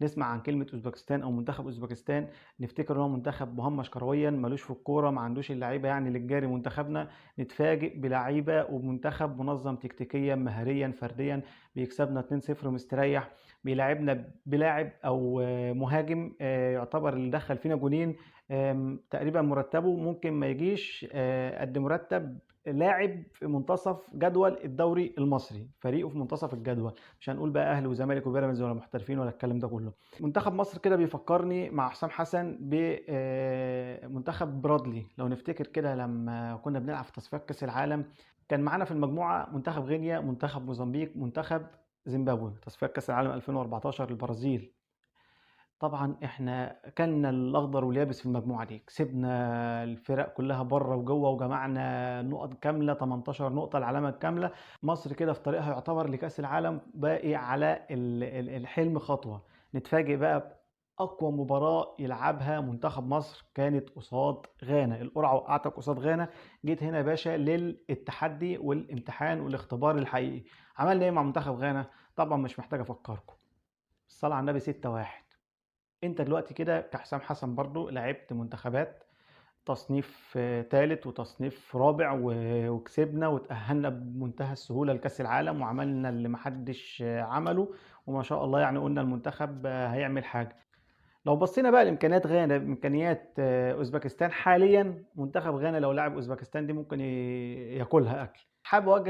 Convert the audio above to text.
نسمع عن كلمة أوزبكستان أو منتخب أوزبكستان نفتكر إن هو منتخب مهمش كرويًا، مالوش في الكورة، ما عندوش اللعيبة يعني اللي تجاري منتخبنا، نتفاجئ بلعيبة ومنتخب منظم تكتيكيًا، مهاريًا، فرديًا، بيكسبنا 2-0 مستريح، بيلاعبنا بلاعب أو مهاجم يعتبر اللي دخّل فينا جونين تقريبًا مرتبه ممكن ما يجيش قد مرتب لاعب في منتصف جدول الدوري المصري، فريقه في منتصف الجدول. مش هنقول بقى اهلي وزمالك وبيراميدز ولا محترفين ولا الكلام ده كله. منتخب مصر كده بيفكرني مع حسام حسن بمنتخب برادلي، لو نفتكر كده لما كنا بنلعب في تصفيات كاس العالم كان معانا في المجموعه منتخب غينيا، منتخب موزمبيق، منتخب زيمبابوي، تصفيات كاس العالم 2014 البرازيل. طبعا احنا كلنا الاخضر واليابس في المجموعه دي، كسبنا الفرق كلها بره وجوه وجمعنا نقط كامله 18 نقطه العلامه الكامله. مصر كده في طريقها يعتبر لكاس العالم، باقي على الحلم خطوه. نتفاجئ بقى اقوى مباراه يلعبها منتخب مصر كانت قصاد غانا، القرعه وقعتك قصاد غانا. جيت هنا يا باشا للتحدي والامتحان والاختبار الحقيقي. عملنا ايه مع منتخب غانا؟ طبعا مش محتاج افكركم، الصلاه على النبي 6-1. انت دلوقتي كده كحسام حسن برضو لعبت منتخبات تصنيف تالت وتصنيف رابع وكسبنا وتأهلنا بمنتهى السهولة لكأس العالم وعملنا اللي محدش عمله. وما شاء الله يعني قلنا المنتخب هيعمل حاجة. لو بصينا بقى لإمكانيات غانا بإمكانيات أوزبكستان حاليا، منتخب غانا لو لعب أوزبكستان دي ممكن ياكلها أكل. حابب أوجه